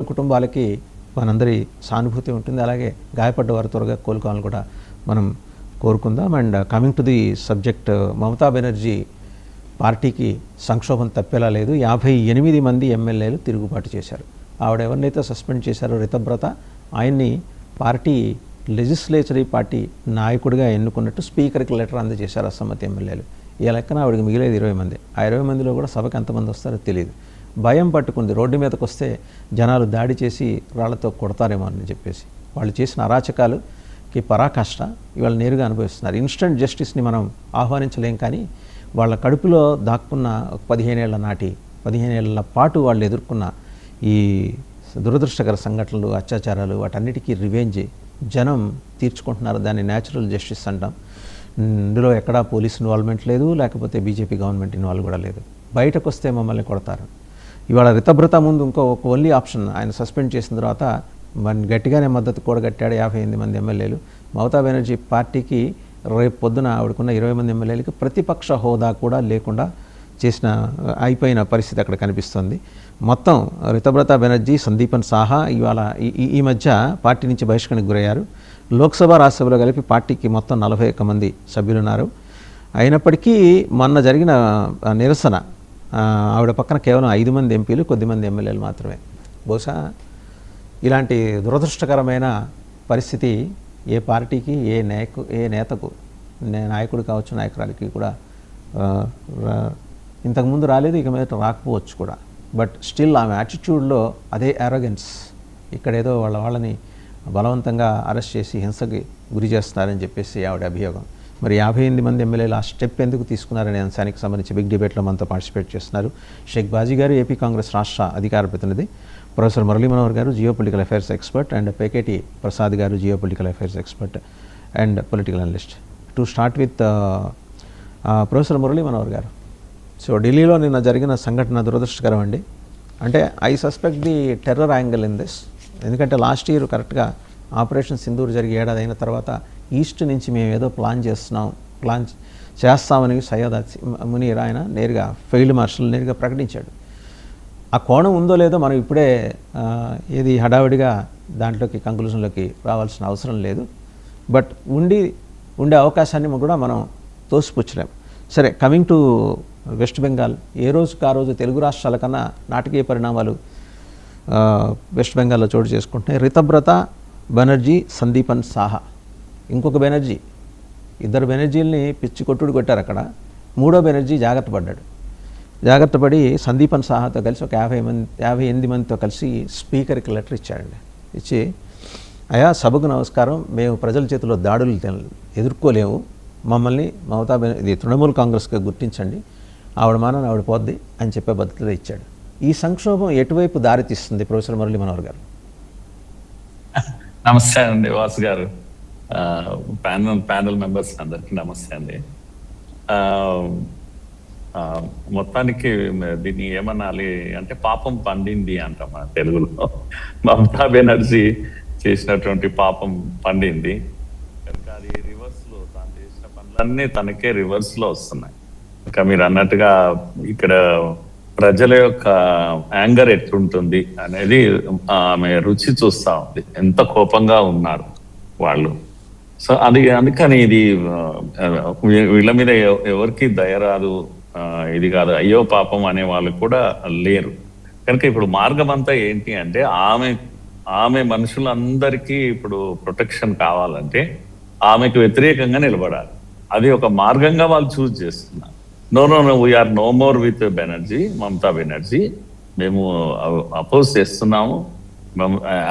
కుటుంబాలకి మనందరి సానుభూతి ఉంటుంది. అలాగే గాయపడ్డ వారు త్వరగా కోలుకోవాలని కూడా మనం కోరుకుందాం. And coming to the subject, Mamata Banerjee పార్టీకి సంక్షోభం తప్పేలా లేదు. 58 మంది ఎమ్మెల్యేలు తిరుగుబాటు చేశారు. ఆవిడ ఎవరినైతే సస్పెండ్ చేశారో రితబ్రత, ఆయన్ని పార్టీ లెజిస్లేచరీ పార్టీ నాయకుడిగా ఎన్నుకున్నట్టు స్పీకర్కి లెటర్ అందజేశారు అసమ్మతి ఎమ్మెల్యేలు. ఈ లెక్కన ఆవిడకి మిగిలేదు 20 మంది. ఆ 20 మందిలో కూడా సభకు ఎంతమంది వస్తారో తెలియదు. భయం పట్టుకుంది. రోడ్డు మీదకి వస్తే జనాలు దాడి చేసి రాళ్లతో కొడతారేమో అని చెప్పేసి వాళ్ళు చేసిన అరాచకాలుకి పరాకాష్ట ఇవాళ నేరుగా అనుభవిస్తున్నారు. ఇన్స్టెంట్ జస్టిస్ని మనం ఆహ్వానించలేం, కానీ వాళ్ళ కడుపులో దాక్కున్న 15 ఏళ్ల నాటి 15 ఏళ్ల పాటు వాళ్ళు ఎదుర్కొన్న ఈ దురదృష్టకర సంఘటనలు, అత్యాచారాలు, వాటన్నిటికీ రివెంజ్ జనం తీర్చుకుంటున్నారు. దాన్ని న్యాచురల్ జస్టిస్ అంటాం. ఇందులో ఎక్కడా పోలీస్ ఇన్వాల్వ్మెంట్ లేదు, లేకపోతే బీజేపీ గవర్నమెంట్ ఇన్వాల్వ్ కూడా లేదు. బయటకు వస్తే మమ్మల్ని కొడతారు. ఇవాళ రితబ్రత ముందు ఒక ఓన్లీ ఆప్షన్, ఆయన సస్పెండ్ చేసిన తర్వాత గట్టిగానే మద్దతు కూడగట్టాడు 58 మంది ఎమ్మెల్యేలు. మమతా బెనర్జీ పార్టీకి రేపు పొద్దున ఆవిడకున్న 20 మంది ఎమ్మెల్యేలకి ప్రతిపక్ష హోదా కూడా లేకుండా అయిపోయిన పరిస్థితి అక్కడ కనిపిస్తుంది. మొత్తం రితబ్రత బెనర్జీ, సందీపన్ సాహా ఇవాళ ఈ మధ్య పార్టీ నుంచి బహిష్కరణకు గురయ్యారు. లోక్సభ, రాజ్యసభలో కలిపి పార్టీకి మొత్తం 41 మంది సభ్యులున్నారు. అయినప్పటికీ మొన్న జరిగిన నిరసన, ఆవిడ పక్కన కేవలం 5 మంది ఎంపీలు, కొద్దిమంది ఎమ్మెల్యేలు మాత్రమే. బహుశా ఇలాంటి దురదృష్టకరమైన పరిస్థితి ఏ పార్టీకి, ఏ నేతకు, నాయకుడు కావచ్చు, నాయకురాలికి కూడా ఇంతకుముందు రాలేదు, ఇక మీద రాకపోవచ్చు కూడా. బట్ స్టిల్ ఆమె యాటిట్యూడ్లో అదే అరోగెన్స్. ఇక్కడేదో వాళ్ళని బలవంతంగా అరెస్ట్ చేసి హింసకి గురి చేస్తున్నారని చెప్పేసి ఆవిడ అభియోగం. మరి 58 మంది ఎమ్మెల్యేలు ఆ స్టెప్ ఎందుకు తీసుకున్నారనే అంశానికి సంబంధించి బిగ్ డిబేట్లో మనతో పార్టిసిపేట్ చేస్తున్నారు షేక్ బాజీ గారు, ఏపీ కాంగ్రెస్ రాష్ట్ర అధికార ప్రతినిధి, professor Murali Manohar garu, geopolitical affairs expert, and Peketi Prasad garu, geopolitical affairs expert and political analyst. To start with professor Murali Manohar garu, so ఢిల్లీలో నిన్న జరిగిన సంఘటన దురదృష్టకరం అండి. అంటే I suspect the terror angle in this. ఎందుకంటే లాస్ట్ ఇయర్ కరెక్ట్గా ఆపరేషన్ సింధూర్ జరిగి ఏడాది అయిన తర్వాత ఈస్ట్ నుంచి మేము ఏదో ప్లాన్ చేస్తామని సయ్యద్ మునీర్ ఆయన నేరుగా ఫీల్డ్ మార్షల్ నేరుగా ప్రకటించాడు. ఆ కోణం ఉందో లేదో మనం ఇప్పుడే ఏది హడావిడిగా దాంట్లోకి కంక్లూజన్లోకి రావాల్సిన అవసరం లేదు. బట్ ఉండే అవకాశాన్ని కూడా మనం తోసిపుచ్చలేం. సరే, కమింగ్ టు వెస్ట్ బెంగాల్, ఏ రోజుకి ఆ రోజు తెలుగు రాష్ట్రాల కన్నా నాటకీయ పరిణామాలు వెస్ట్ బెంగాల్లో చోటు చేసుకుంటున్నాయి. రితబ్రత బెనర్జీ, సందీపన్ సాహా, ఇంకొక బెనర్జీ, 2 బెనర్జీలని పిచ్చి కొట్టుడు కొట్టారు అక్కడ. 3వ బెనర్జీ జాగ్రత్త పడి సందీపన్ సాహాతో కలిసి ఒక 58 మందితో కలిసి స్పీకర్కి లెటర్ ఇచ్చాడండి. ఇచ్చి, అయా సభకు నమస్కారం, మేము ప్రజల చేతిలో దాడులు ఎదుర్కోలేము, మమ్మల్ని మమతా ఇది తృణమూల్ కాంగ్రెస్గా గుర్తించండి, ఆవిడ మానని ఆవిడ పోద్ది అని చెప్పే పద్ధతిలో ఇచ్చాడు. ఈ సంక్షోభం ఎటువైపు దారితీస్తుంది ప్రొఫెసర్ మురళీ మనోహర్ గారు? నమస్తే అండి వాసు గారు, ప్యానల్ మెంబర్స్ అందరికి నమస్తే అండి. మొత్తానికి దీన్ని ఏమనాలి అంటే పాపం పండింది అంటాం మన తెలుగులో. మమతా బెనర్జీ చేసినటువంటి పాపం పండింది కనుక అది రివర్స్ లో తాను చేసిన పనులన్నీ తనకే రివర్స్ లో వస్తున్నాయి. ఇంకా మీరు అన్నట్టుగా ఇక్కడ ప్రజల యొక్క యాంగర్ ఎట్లుంటుంది అనేది ఆమె రుచి చూస్తా ఉంది, ఎంత కోపంగా ఉన్నారు వాళ్ళు. సో అందుకని ఇది వీళ్ళ మీద ఎవరికి దయరాదు, ఇది కాదు, అయ్యో పాపం అనే వాళ్ళు కూడా లేరు. కనుక ఇప్పుడు మార్గం అంతా ఏంటి అంటే ఆమె మనుషులందరికీ ఇప్పుడు ప్రొటెక్షన్ కావాలంటే ఆమెకు వ్యతిరేకంగా నిలబడాలి. అది ఒక మార్గంగా వాళ్ళు చూస్ చేస్తున్నారు. No we are no more with Banerjee, Mamata Banerjee, మేము అపోజ్ చేస్తున్నాము,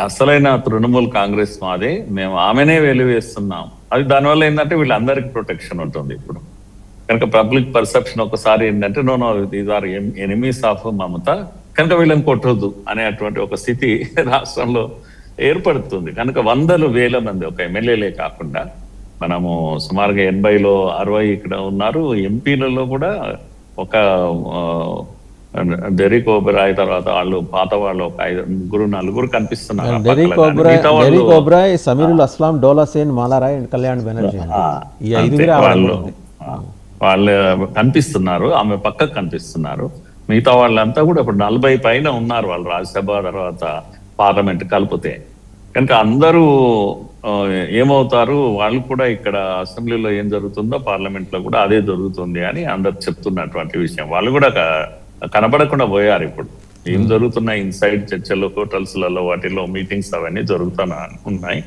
అసలైన తృణమూల్ కాంగ్రెస్ మాదే, మేము ఆమెనే వెలువేస్తున్నాం. అది దానివల్ల ఏంటంటే వీళ్ళందరికీ ప్రొటెక్షన్ ఉంటుంది ఇప్పుడు. కనుక పబ్లిక్ పర్సెప్షన్ ఒకసారి ఏంటంటే no these are enemies of Mamata, కనుక వీళ్ళని కొట్టొద్దు అనేటువంటి ఒక స్థితి రాష్ట్రంలో ఏర్పడుతుంది. కనుక 100,000 మంది, ఒక ఎమ్మెల్యేలే కాకుండా మనము సుమారుగా 80లో 60 ఇక్కడ ఉన్నారు. ఎంపీలలో కూడా ఒక డెరిక్ ఓబెరాయ్ తర్వాత వాళ్ళు పాత వాళ్ళు ఒక 5-4 కనిపిస్తున్నారు. వాళ్ళు కనిపిస్తున్నారు, ఆమె పక్కకు కనిపిస్తున్నారు. మిగతా వాళ్ళంతా కూడా ఇప్పుడు 40 పైన ఉన్నారు. వాళ్ళు రాజ్యసభ తర్వాత పార్లమెంట్ కలిపితే. కనుక అందరూ ఏమవుతారు, వాళ్ళు కూడా ఇక్కడ అసెంబ్లీలో ఏం జరుగుతుందో పార్లమెంట్ లో కూడా అదే జరుగుతుంది అని అందరు చెప్తున్నటువంటి విషయం. వాళ్ళు కూడా కనబడకుండా పోయారు. ఇప్పుడు ఏం జరుగుతున్నాయి ఇన్సైడ్ చర్చలు, హోటల్స్లలో, వాటిలో మీటింగ్స్ అవన్నీ జరుగుతున్నా ఉన్నాయి.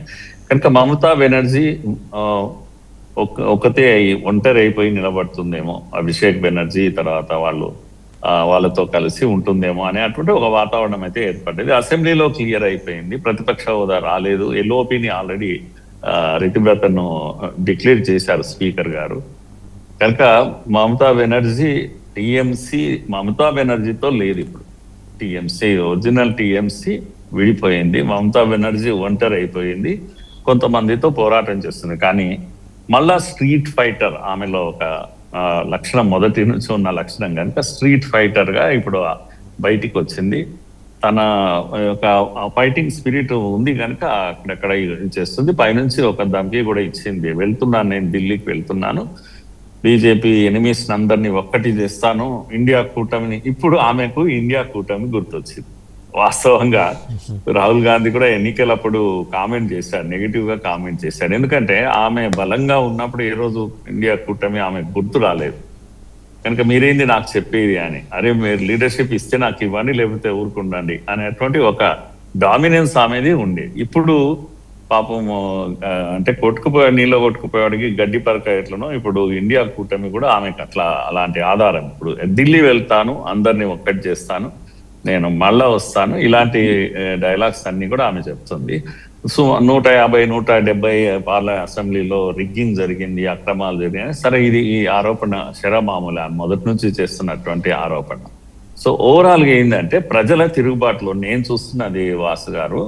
కనుక మమతా బెనర్జీ ఒకతే ఒంటరి అయిపోయి నిలబడుతుందేమో, అభిషేక్ బెనర్జీ తర్వాత వాళ్ళతో కలిసి ఉంటుందేమో అనేటువంటి ఒక వాతావరణం అయితే ఏర్పడ్డది. అసెంబ్లీలో క్లియర్ అయిపోయింది, ప్రతిపక్ష హోదా రాలేదు. ఎల్ఓపిని ఆల్రెడీ రితివ్రతను డిక్లేర్ చేశారు స్పీకర్ గారు. కనుక మమతా బెనర్జీ టీఎంసీ మమతా బెనర్జీతో లేదు. ఇప్పుడు టీఎంసీ ఒరిజినల్ టీఎంసీ విడిపోయింది, మమతా బెనర్జీ ఒంటరి అయిపోయింది, కొంతమందితో పోరాటం చేస్తుంది. కానీ మళ్ళా స్ట్రీట్ ఫైటర్ ఆమెలో ఒక లక్షణం, మొదటి నుంచి ఉన్న లక్షణం కనుక స్ట్రీట్ ఫైటర్ గా ఇప్పుడు బయటికి వచ్చింది. తన యొక్క ఫైటింగ్ స్పిరిట్ ఉంది కనుక అక్కడక్కడ చేస్తుంది. పైనుంచి ఒక ధమ్కి కూడా ఇచ్చింది, వెళ్తున్నాను, నేను ఢిల్లీకి వెళ్తున్నాను, బీజేపీ ఎనిమీస్ అందరినీ ఒక్కటి చేస్తాను, ఇండియా కూటమిని. ఇప్పుడు ఆమెకు ఇండియా కూటమి గుర్తొచ్చింది. వాస్తవంగా రాహుల్ గాంధీ కూడా ఎన్నికలప్పుడు కామెంట్ చేశాడు, నెగిటివ్ గా కామెంట్ చేశాడు. ఎందుకంటే ఆమె బలంగా ఉన్నప్పుడు ఏ రోజు ఇండియా కూటమి ఆమె గుర్తు రాలేదు. కనుక మీరేంది నాకు చెప్పేది అని, అరే మీరు లీడర్షిప్ ఇస్తే నాకు ఇవ్వండి, లేకపోతే ఊరుకుండండి అనేటువంటి ఒక డామినెన్స్ ఆమెది ఉండేది. ఇప్పుడు పాపం అంటే నీళ్ళ కొట్టుకుపోయేవాడికి గడ్డి పరక ఎట్లనో ఇప్పుడు ఇండియా కూటమి కూడా ఆమెకు అలాంటి ఆధారం. ఇప్పుడు ఢిల్లీ వెళ్తాను, అందరినీ ఒక్కటి చేస్తాను, నేను మళ్ళా వస్తాను, ఇలాంటి డైలాగ్స్ అన్ని కూడా ఆమె చెప్తుంది. సో 150-170 అసెంబ్లీలో రిగ్గింగ్ జరిగింది, అక్రమాలు జరిగాయి. సరే, ఈ ఆరోపణ శరమామూల మొదటి నుంచి చేస్తున్నటువంటి ఆరోపణ. సో ఓవరాల్ గా ఏంటంటే ప్రజల తిరుగుబాటులో నేను చూస్తున్నది వాసు గారు,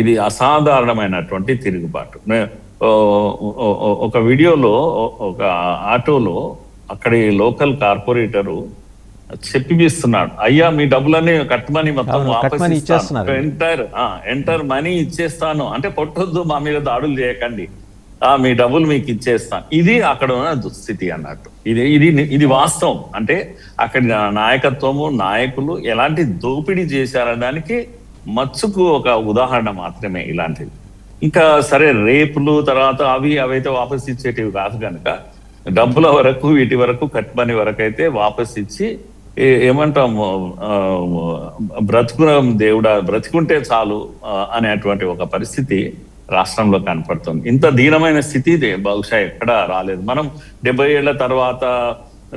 ఇది అసాధారణమైనటువంటి తిరుగుబాటు. ఒక వీడియోలో ఒక ఆటోలో అక్కడి లోకల్ కార్పొరేటరు చెప్పిస్తున్నాడు, అయ్యా మీ డబ్బులన్నీ కట్టమని మొత్తం వాపస్ ఇస్తాను, ఎంటర్ మనీ ఇచ్చేస్తాను, అంటే పొట్టొద్దు, మా మీద దాడులు చేయకండి, మీ డబ్బులు మీకు ఇచ్చేస్తాను. ఇది అక్కడ ఉన్న దుస్థితి అన్నట్టు. ఇది వాస్తవం. అంటే అక్కడి నాయకత్వము, నాయకులు ఎలాంటి దోపిడీ చేశారనడానికి మచ్చుకు ఒక ఉదాహరణ మాత్రమే ఇలాంటిది. ఇంకా సరే, రేపులు తర్వాత అవైతే వాపస్ ఇచ్చేటివి కాదు కనుక డబ్బుల వరకు, వీటి వరకు, కట్మని వరకు అయితే వాపస్ ఇచ్చి ఏమంటాము, దేవుడా బ్రతుకుంటే చాలు అనేటువంటి ఒక పరిస్థితి రాష్ట్రంలో కనపడుతుంది. ఇంత దీనమైన స్థితి బహుశా ఎక్కడా రాలేదు. మనం 70 ఏళ్ల తర్వాత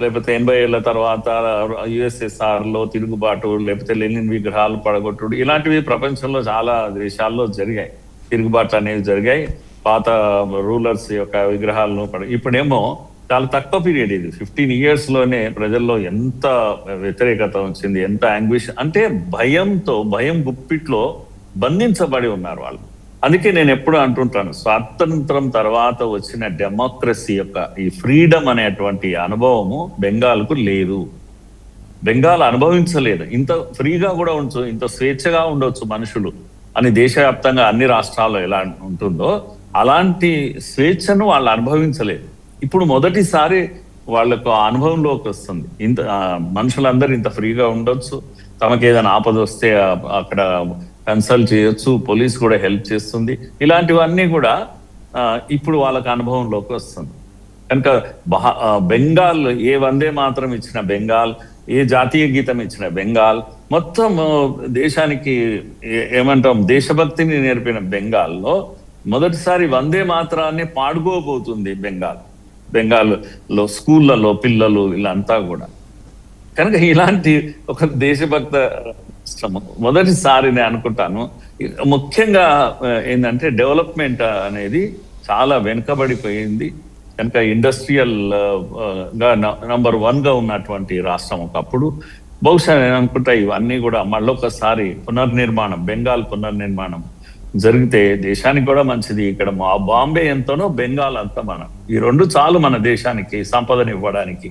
లేకపోతే 80 ఏళ్ల తర్వాత యుఎస్ఎస్ఆర్ లో తిరుగుబాటు, లేకపోతే లెనిన్ విగ్రహాలు పడగొట్టుడు, ఇలాంటివి ప్రపంచంలో చాలా దేశాల్లో జరిగాయి, తిరుగుబాట్లు అనేవి జరిగాయి. పాత రూలర్స్ యొక్క విగ్రహాలను ఇప్పుడేమో చాలా తక్కువ పీరియడ్ ఇది, 15 years లోనే ప్రజల్లో ఎంత వ్యతిరేకత వచ్చింది, ఎంత యాంగ్విష్ అంటే భయం గుప్పిట్లో బంధించబడి ఉన్నారు వాళ్ళు. అందుకే నేను ఎప్పుడు అంటుంటాను, స్వాతంత్రం తర్వాత వచ్చిన డెమోక్రసీ యొక్క ఈ ఫ్రీడమ్ అనేటువంటి అనుభవము బెంగాల్కు లేదు. బెంగాల్ అనుభవించలేదు. ఇంత ఫ్రీగా కూడా ఉండొచ్చు, ఇంత స్వేచ్ఛగా ఉండొచ్చు మనుషులు అని దేశవ్యాప్తంగా అన్ని రాష్ట్రాల్లో ఎలా ఉంటుందో అలాంటి స్వేచ్ఛను వాళ్ళు అనుభవించలేదు. ఇప్పుడు మొదటిసారి వాళ్ళకు అనుభవంలోకి వస్తుంది. ఇంత మనుషులందరూ ఇంత ఫ్రీగా ఉండొచ్చు, తమకు ఏదైనా ఆపద వస్తే అక్కడ కన్సల్ట్ చేయొచ్చు, పోలీస్ కూడా హెల్ప్ చేస్తుంది. ఇలాంటివన్నీ కూడా ఇప్పుడు వాళ్ళకి అనుభవంలోకి వస్తుంది. కనుక బెంగాల్ ఏ వందే మాత్రం ఇచ్చిన బెంగాల్, ఏ జాతీయ గీతం ఇచ్చిన బెంగాల్, మొత్తం దేశానికి ఏమంటాం దేశభక్తిని నేర్పిన బెంగాల్లో మొదటిసారి వందే మాత్రాన్ని పాడుకోబోతుంది బెంగాల్లో స్కూళ్ళలో పిల్లలు వీళ్ళంతా కూడా. కనుక ఇలాంటి ఒక దేశభక్త మొదటిసారి నేను అనుకుంటాను. ముఖ్యంగా ఏంటంటే డెవలప్మెంట్ అనేది చాలా వెనుకబడిపోయింది. కనుక ఇండస్ట్రియల్ గా నంబర్ 1 గా ఉన్నటువంటి రాష్ట్రం ఒకప్పుడు. బహుశా నేను అనుకుంటా ఇవన్నీ కూడా మళ్ళొకసారి బెంగాల్ పునర్నిర్మాణం జరిగితే దేశానికి కూడా మంచిది. ఇక్కడ బాంబే ఎంతనో బెంగాల్ అంత ఈ 2 చాలు మన దేశానికి సంపదను ఇవ్వడానికి.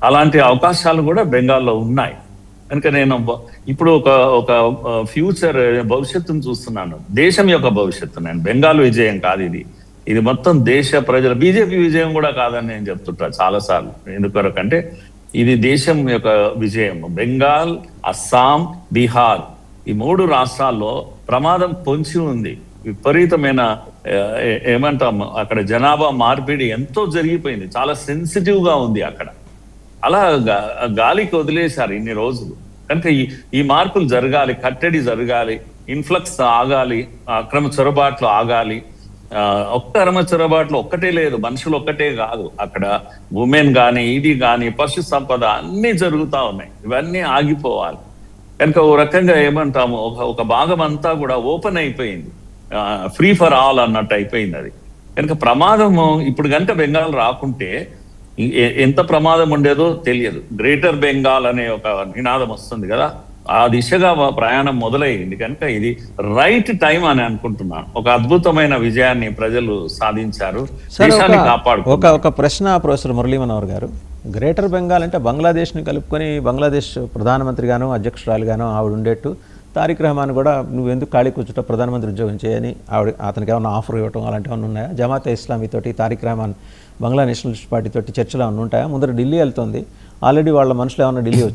అలాంటి అవకాశాలు కూడా బెంగాల్లో ఉన్నాయి. కనుక నేను ఇప్పుడు ఒక ఫ్యూచర్ భవిష్యత్తును చూస్తున్నాను, దేశం యొక్క భవిష్యత్తు. నేను బెంగాల్ విజయం కాదు ఇది మొత్తం దేశ ప్రజల, బీజేపీ విజయం కూడా కాదని నేను చెప్తుంటా చాలా సార్లు. ఎందుకంటే ఇది దేశం యొక్క విజయం. బెంగాల్, అస్సాం, బీహార్ ఈ 3 రాష్ట్రాల్లో ప్రమాదం పొంచి ఉంది. విపరీతమైన ఏమంటాం అక్కడ జనాభా మార్పిడి ఎంతో జరిగిపోయింది, చాలా సెన్సిటివ్ గా ఉంది అక్కడ. అలా గాలికి వదిలేశారు ఇన్ని రోజులు. కనుక ఈ మార్పులు జరగాలి, కట్టడి జరగాలి, ఇన్ఫ్లక్స్ ఆగాలి, అక్రమ చొరబాట్లు ఆగాలి. అక్రమ చొరబాట్లు ఒక్కటే లేదు, మనుషులు ఒక్కటే కాదు, అక్కడ ఉమెన్ కానీ ఇది కానీ పశు సంపద అన్నీ జరుగుతూ ఉన్నాయి. ఇవన్నీ ఆగిపోవాలి. కనుక ఓ రకంగా ఏమంటాము, ఒక భాగం అంతా కూడా ఓపెన్ అయిపోయింది, ఫ్రీ ఫర్ ఆల్ అన్నట్టు అయిపోయింది అది. కనుక ప్రమాదము ఇప్పుడు కనుక బెంగాల్ రాకుంటే ఎంత ప్రమాదం ఉండేదో తెలియదు. గ్రేటర్ బెంగాల్ అనే ఒక నినాదం వస్తుంది కదా, ఆ దిశగా ప్రయాణం మొదలైంది. కనుక ఇది రైట్ టైం అని అనుకుంటున్నాను. ఒక అద్భుతమైన విజయాన్ని ప్రజలు సాధించారు, దేశాన్ని కాపాడుకున్నారు. ఒక ప్రశ్న ప్రొఫెసర్ మురళీ మనోహర్ గారు, గ్రేటర్ బెంగాల్ అంటే బంగ్లాదేశ్ని కలుపుకొని బంగ్లాదేశ్ ప్రధానమంత్రిగానో అధ్యక్షురాలుగానో ఆవిడ ఉండేట్టు, తారిక్ రహమాన్ కూడా నువ్వు ఎందుకు ఖాళీ కూర్చుంటా ప్రధానమంత్రి ఉద్యోగం చేయని అతనికి ఏమన్నా ఆఫర్ ఇవ్వటం అలాంటివి ఏమైనా ఉన్నాయా? జమాతే ఇస్లామీ తోటి తారిక్ రహమాన్ బంగ్లా నేషనలిస్ట్ పార్టీ తోటి చర్చలు ఏమైనా ఉంటాయా? ముందర ఢిల్లీ వెళ్తుంది, ఆల్రెడీ వాళ్ళ మనుషులు ఏమన్నా ఢిల్లీ వచ్చి